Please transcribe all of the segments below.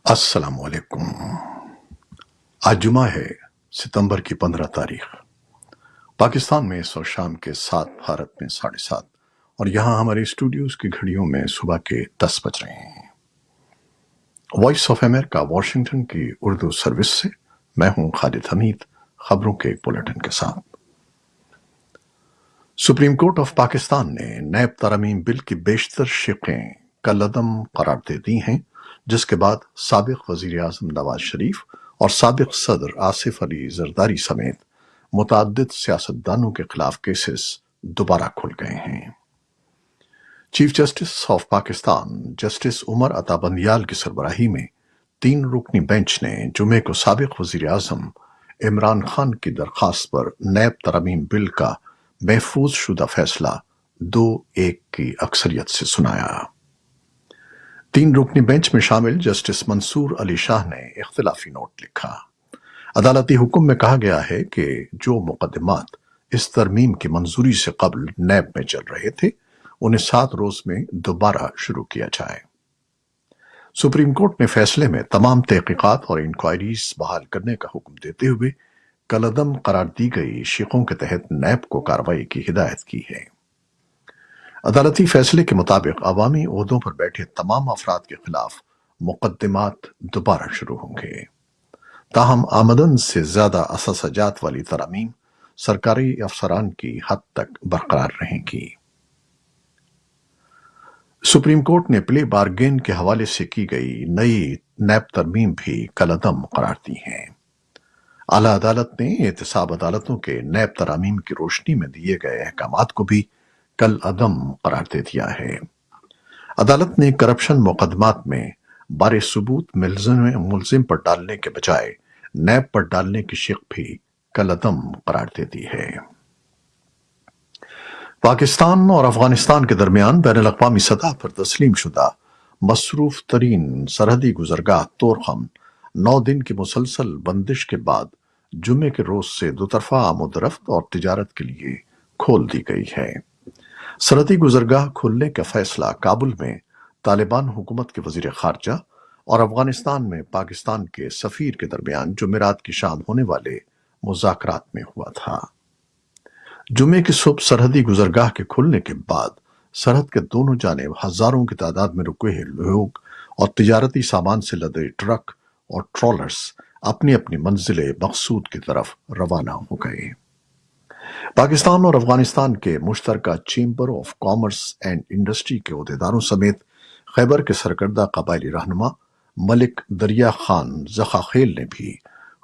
السلام علیکم۔ آج جمعہ ہے، ستمبر کی 15 تاریخ۔ پاکستان میں اس وقت شام کے 7، بھارت میں 7:30، اور یہاں ہمارے اسٹوڈیوز کی گھڑیوں میں صبح کے 10 بج رہے ہیں۔ وائس آف امریکہ واشنگٹن کی اردو سروس سے میں ہوں خالد حمید، خبروں کے ایک بلیٹن کے ساتھ۔ سپریم کورٹ آف پاکستان نے نیب ترامیم بل کی بیشتر شقیں کالعدم قرار دے دی ہیں، جس کے بعد سابق وزیر اعظم نواز شریف اور سابق صدر آصف علی زرداری سمیت متعدد سیاستدانوں کے خلاف کیسز دوبارہ کھل گئے ہیں۔ Chief justice of Pakistan justice Umar Ata Bandial کی سربراہی میں 3 رکنی بینچ نے جمعے کو سابق وزیر اعظم عمران خان کی درخواست پر نیب ترامیم بل کا محفوظ شدہ فیصلہ 2-1 کی اکثریت سے سنایا۔ 3 رکنی بینچ میں شامل جسٹس منصور علی شاہ نے اختلافی نوٹ لکھا۔ عدالتی حکم میں کہا گیا ہے کہ جو مقدمات اس ترمیم کی منظوری سے قبل نیب میں چل رہے تھے انہیں 7 روز میں دوبارہ شروع کیا جائے۔ سپریم کورٹ نے فیصلے میں تمام تحقیقات اور انکوائریز بحال کرنے کا حکم دیتے ہوئے کالعدم قرار دی گئی شقوں کے تحت نیب کو کارروائی کی ہدایت کی ہے۔ عدالتی فیصلے کے مطابق عوامی عہدوں پر بیٹھے تمام افراد کے خلاف مقدمات دوبارہ شروع ہوں گے، تاہم آمدن سے زیادہ اثاثہ جات والی ترامیم سرکاری افسران کی حد تک برقرار رہیں گی۔ سپریم کورٹ نے پلے بارگین کے حوالے سے کی گئی نئی نیب ترمیم بھی کالعدم قرار دی ہے۔ اعلیٰ عدالت نے احتساب عدالتوں کے نیب ترامیم کی روشنی میں دیے گئے احکامات کو بھی کالعدم قرار دے دیا ہے۔ عدالت نے کرپشن مقدمات میں بار ثبوت ملزم پر ڈالنے کے بجائے نیب پر ڈالنے کی شق بھی کالعدم قرار دے دی ہے۔ پاکستان اور افغانستان کے درمیان بین الاقوامی سطح پر تسلیم شدہ مصروف ترین سرحدی گزرگاہ طورخم 9 دن کی مسلسل بندش کے بعد جمعے کے روز سے دوطرفہ آمد و رفت اور تجارت کے لیے کھول دی گئی ہے۔ سرحدی گزرگاہ کھولنے کا فیصلہ کابل میں طالبان حکومت کے وزیر خارجہ اور افغانستان میں پاکستان کے سفیر کے درمیان جمعرات کی شام ہونے والے مذاکرات میں ہوا تھا۔ جمعے کی صبح سرحدی گزرگاہ کے کھلنے کے بعد سرحد کے دونوں جانب ہزاروں کی تعداد میں رکے ہوئے لوگ اور تجارتی سامان سے لدے ٹرک اور ٹرالرز اپنی اپنی منزل مقصود کی طرف روانہ ہو گئے۔ پاکستان اور افغانستان کے مشترکہ chamber of commerce and industry کے عہدیداروں سمیت خیبر کے سرکردہ قبائلی رہنما ملک دریا خان زخاخیل نے بھی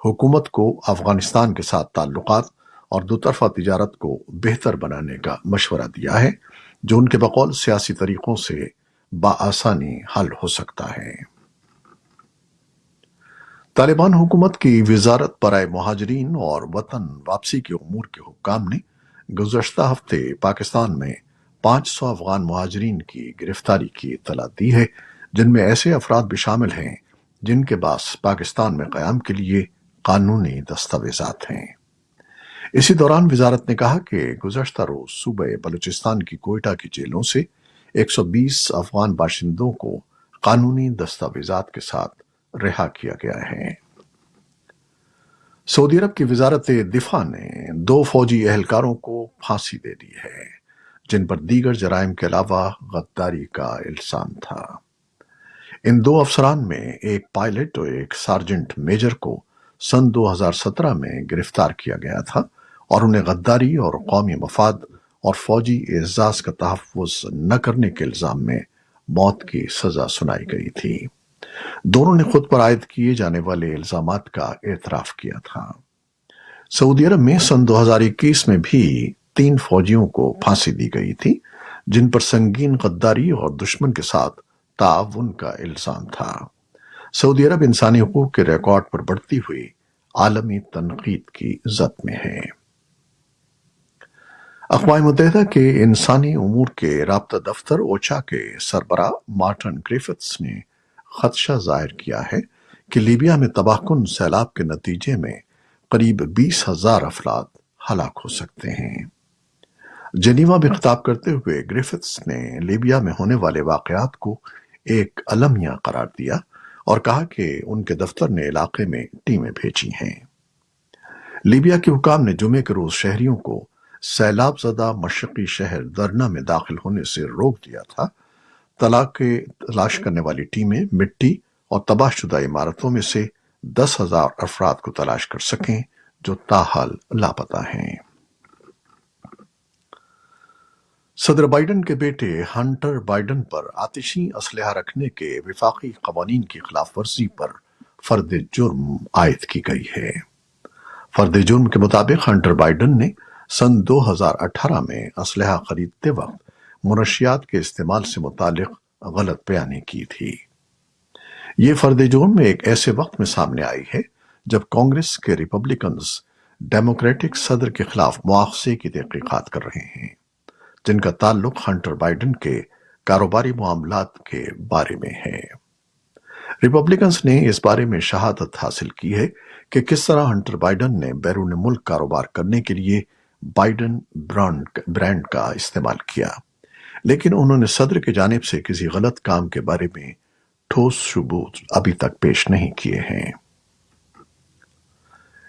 حکومت کو افغانستان کے ساتھ تعلقات اور دوطرفہ تجارت کو بہتر بنانے کا مشورہ دیا ہے، جو ان کے بقول سیاسی طریقوں سے بآسانی حل ہو سکتا ہے۔ طالبان حکومت کی وزارت برائے مہاجرین اور وطن واپسی کے امور کے حکام نے گزشتہ ہفتے پاکستان میں 500 افغان مہاجرین کی گرفتاری کی اطلاع دی ہے، جن میں ایسے افراد بھی شامل ہیں جن کے پاس پاکستان میں قیام کے لیے قانونی دستاویزات ہیں۔ اسی دوران وزارت نے کہا کہ گزشتہ روز صوبہ بلوچستان کی کوئٹہ کی جیلوں سے 120 افغان باشندوں کو قانونی دستاویزات کے ساتھ رہا کیا گیا ہے۔ سعودی عرب کی وزارت دفاع نے 2 فوجی اہلکاروں کو پھانسی دے دی ہے، جن پر دیگر جرائم کے علاوہ غداری کا الزام تھا۔ ان 2 افسران میں ایک پائلٹ اور ایک سارجنٹ میجر کو سن 2017 میں گرفتار کیا گیا تھا اور انہیں غداری اور قومی مفاد اور فوجی اعزاز کا تحفظ نہ کرنے کے الزام میں موت کی سزا سنائی گئی تھی۔ دونوں نے خود پر عائد کیے جانے والے الزامات کا اعتراف کیا تھا۔ سعودی عرب میں سن 2021 میں بھی 3 فوجیوں کو پھانسی دی گئی تھی، جن پر سنگین غداری اور دشمن کے ساتھ تعاون کا الزام تھا۔ سعودی عرب انسانی حقوق کے ریکارڈ پر بڑھتی ہوئی عالمی تنقید کی زد میں ہے۔ اقوام متحدہ کے انسانی امور کے رابطہ دفتر اوچا کے سربراہ مارٹن گریفتس نے خدشہ ظاہر کیا ہے کہ لیبیا میں تباہ کن سیلاب کے نتیجے میں قریب 20,000 افراد ہلاک ہو سکتے ہیں۔ جنیوا میں خطاب کرتے ہوئے گریفتس نے لیبیا میں ہونے والے واقعات کو ایک المیہ قرار دیا اور کہا کہ ان کے دفتر نے علاقے میں ٹیمیں بھیجی ہیں۔ لیبیا کے حکام نے جمعے کے روز شہریوں کو سیلاب زدہ مشرقی شہر درنا میں داخل ہونے سے روک دیا تھا تلاش کرنے والی ٹیمیں مٹی اور تباہ شدہ عمارتوں میں سے 10,000 افراد کو تلاش کر سکیں جو تاحال لاپتہ ہیں۔ صدر بائیڈن کے بیٹے ہنٹر بائیڈن پر آتشی اسلحہ رکھنے کے وفاقی قوانین کی خلاف ورزی پر فرد جرم عائد کی گئی ہے۔ فرد جرم کے مطابق ہنٹر بائیڈن نے سن 2018 میں اسلحہ خریدتے وقت منشیات کے استعمال سے متعلق غلط بیانی کی تھی۔ یہ فرد جرم ایک ایسے وقت میں سامنے آئی ہے جب کانگریس کے ریپبلکنز ڈیموکریٹک صدر کے خلاف مواخذے کی تحقیقات کر رہے ہیں، جن کا تعلق ہنٹر بائیڈن کے کاروباری معاملات کے بارے میں ہے۔ ریپبلکنز نے اس بارے میں شہادت حاصل کی ہے کہ کس طرح ہنٹر بائیڈن نے بیرون ملک کاروبار کرنے کے لیے بائیڈن برانڈ کا استعمال کیا، لیکن انہوں نے صدر کی جانب سے کسی غلط کام کے بارے میں ٹھوس ثبوت ابھی تک پیش نہیں کیے ہیں۔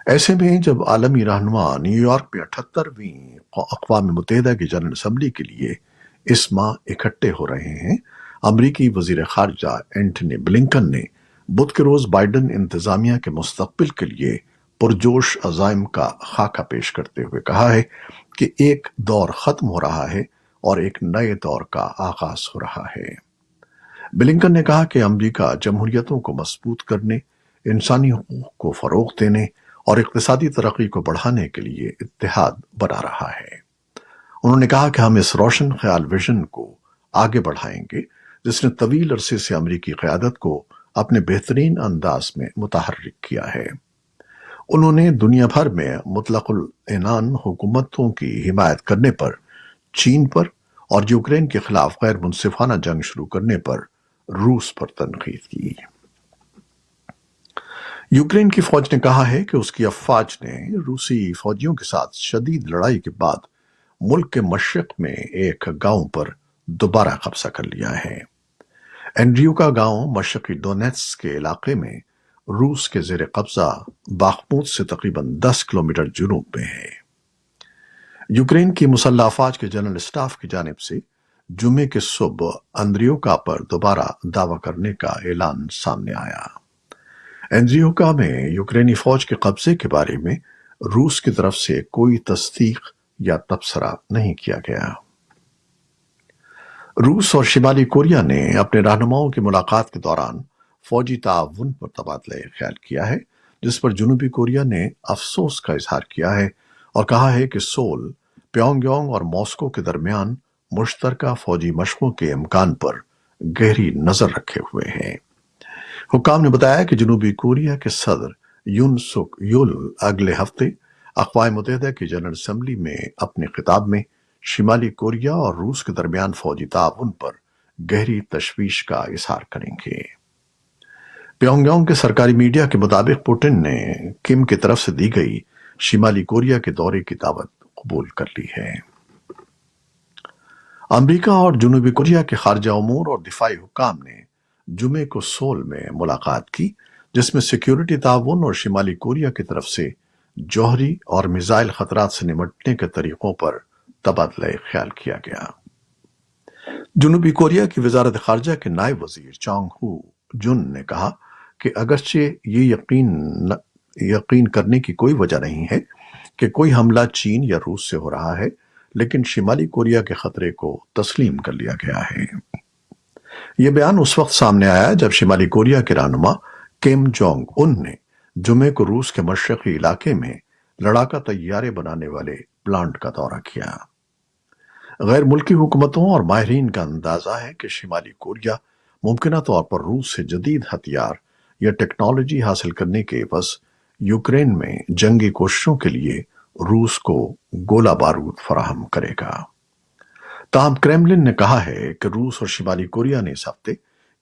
ایسے میں جب عالمی رہنما نیو یارک میں 78ویں اقوام متحدہ کی جنرل اسمبلی کے لیے اس ماہ اکٹھے ہو رہے ہیں، امریکی وزیر خارجہ اینٹنی بلنکن نے بدھ کے روز بائیڈن انتظامیہ کے مستقبل کے لیے پرجوش عزائم کا خاکہ پیش کرتے ہوئے کہا ہے کہ ایک دور ختم ہو رہا ہے اور ایک نئے دور کا آغاز ہو رہا ہے۔ بلنکن نے کہا کہ امریکہ جمہوریتوں کو مضبوط کرنے، انسانی حقوق کو فروغ دینے اور اقتصادی ترقی کو بڑھانے کے لیے اتحاد بنا رہا ہے۔ انہوں نے کہا کہ ہم اس روشن خیال ویژن کو آگے بڑھائیں گے جس نے طویل عرصے سے امریکی قیادت کو اپنے بہترین انداز میں متحرک کیا ہے۔ انہوں نے دنیا بھر میں مطلق العنان حکومتوں کی حمایت کرنے پر، چین پر اور یوکرین کے خلاف غیر منصفانہ جنگ شروع کرنے پر روس پر تنقید کی۔ یوکرین کی فوج نے کہا ہے کہ اس کی افواج نے روسی فوجیوں کے ساتھ شدید لڑائی کے بعد ملک کے مشرق میں ایک گاؤں پر دوبارہ قبضہ کر لیا ہے۔ اینڈریوکا گاؤں مشرقی ڈونیٹسک کے علاقے میں روس کے زیر قبضہ باخموت سے تقریباً 10 کلومیٹر جنوب میں ہے۔ یوکرین کی مسلح افواج کے جنرل اسٹاف کی جانب سے جمعے کے صبح اندریوکا پر دوبارہ دعویٰ کرنے کا اعلان سامنے آیا۔ اندریوکا میں یوکرینی فوج کے قبضے کے بارے میں روس کی طرف سے کوئی تصدیق یا تبصرہ نہیں کیا گیا۔ روس اور شمالی کوریا نے اپنے رہنماؤں کی ملاقات کے دوران فوجی تعاون پر تبادلہ خیال کیا ہے، جس پر جنوبی کوریا نے افسوس کا اظہار کیا ہے اور کہا ہے کہ سول پیونگ یانگ اور ماسکو کے درمیان مشترکہ فوجی مشقوں کے امکان پر گہری نظر رکھے ہوئے ہیں۔ حکام نے بتایا کہ جنوبی کوریا کے صدر یون سک یول اگلے ہفتے اقوام متحدہ کی جنرل اسمبلی میں اپنے خطاب میں شمالی کوریا اور روس کے درمیان فوجی تعاون پر گہری تشویش کا اظہار کریں گے۔ پیونگ یانگ کے سرکاری میڈیا کے مطابق پوٹن نے کم کی طرف سے دی گئی شمالی کوریا کے دورے کی دعوت قبول کر لی ہے۔ امریکہ اور جنوبی کوریا کے خارجہ امور اور دفاعی حکام نے جمعے کو سول میں ملاقات کی، جس میں سیکیورٹی تعاون اور شمالی کوریا کی طرف سے جوہری اور میزائل خطرات سے نمٹنے کے طریقوں پر تبادلہ خیال کیا گیا۔ جنوبی کوریا کی وزارت خارجہ کے نائب وزیر چانگ ہو جن نے کہا کہ اگرچہ یہ یقین کرنے کی کوئی وجہ نہیں ہے کہ کوئی حملہ چین یا روس سے ہو رہا ہے، لیکن شمالی کوریا کے خطرے کو تسلیم کر لیا گیا ہے۔ یہ بیان اس وقت سامنے آیا جب شمالی کوریا کے رہنما کم جونگ ان نے جمعے کو روس کے مشرقی علاقے میں لڑاکا طیارے بنانے والے پلانٹ کا دورہ کیا۔ غیر ملکی حکومتوں اور ماہرین کا اندازہ ہے کہ شمالی کوریا ممکنہ طور پر روس سے جدید ہتھیار یا ٹیکنالوجی حاصل کرنے کے عوض یوکرین میں جنگی کوششوں کے لیے روس کو گولہ بارود فراہم کرے گا۔ تاہم کریملن نے کہا ہے کہ روس اور شمالی کوریا نے اس ہفتے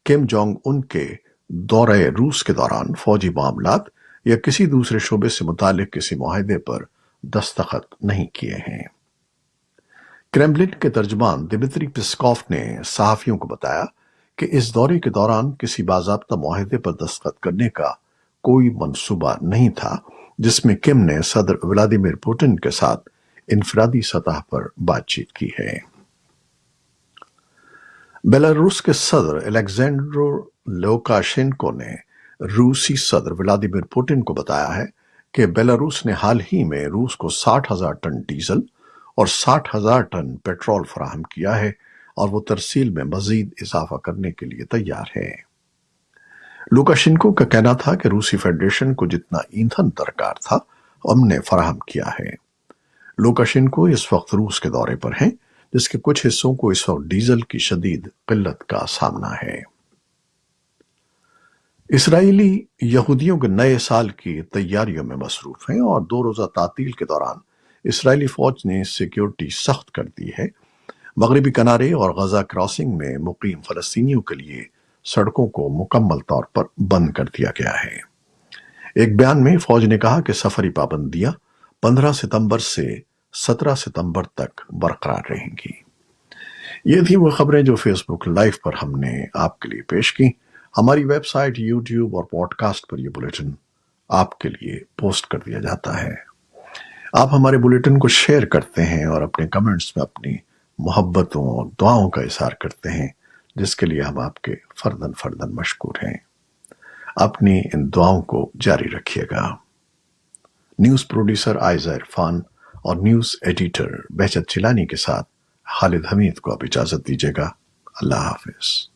کم جونگ ان کے دورہ روس کے دوران فوجی معاملات یا کسی دوسرے شعبے سے متعلق کسی معاہدے پر دستخط نہیں کیے ہیں۔ کریملن کے ترجمان دمتری پسکوف نے صحافیوں کو بتایا کہ اس دورے کے دوران کسی باضابطہ معاہدے پر دستخط کرنے کا کوئی منصوبہ نہیں تھا، جس میں کم نے صدر ولادیمیر پوٹن کے ساتھ انفرادی سطح پر بات چیت کی ہے۔ بیلاروس کے صدر الیگزینڈر لوکاشینکو نے روسی صدر ولادیمیر پوٹن کو بتایا ہے کہ بیلاروس نے حال ہی میں روس کو 60,000 ٹن ڈیزل اور 60,000 ٹن پیٹرول فراہم کیا ہے اور وہ ترسیل میں مزید اضافہ کرنے کے لیے تیار ہے۔ لوکاشینکو کا کہنا تھا کہ روسی فیڈریشن کو جتنا ایندھن درکار تھا ہم نے فراہم کیا ہے۔ لوکاشینکو اس وقت روس کے دورے پر ہیں، جس کے کچھ حصوں کو اس وقت ڈیزل کی شدید قلت کا سامنا ہے۔ اسرائیلی یہودیوں کے نئے سال کی تیاریوں میں مصروف ہیں اور 2 روزہ تعطیل کے دوران اسرائیلی فوج نے سیکیورٹی سخت کر دی ہے۔ مغربی کنارے اور غزہ کراسنگ میں مقیم فلسطینیوں کے لیے سڑکوں کو مکمل طور پر بند کر دیا گیا ہے۔ ایک بیان میں فوج نے کہا کہ سفری پابندیاں 15 ستمبر سے 17 ستمبر تک برقرار رہیں گی۔ یہ تھی وہ خبریں جو فیس بک لائیو پر ہم نے آپ کے لیے پیش کی۔ ہماری ویب سائٹ، یوٹیوب اور پوڈ کاسٹ پر یہ بلیٹن آپ کے لیے پوسٹ کر دیا جاتا ہے۔ آپ ہمارے بلیٹن کو شیئر کرتے ہیں اور اپنے کمنٹس میں اپنی محبتوں اور دعاؤں کا اظہار کرتے ہیں، جس کے لیے ہم آپ کے فرداً فرداً مشکور ہیں۔ اپنی ان دعاؤں کو جاری رکھیے گا۔ نیوز پروڈیوسر عائزہ عرفان اور نیوز ایڈیٹر بہجت چیلانی کے ساتھ خالد حمید کو آپ اجازت دیجیے گا۔ اللہ حافظ۔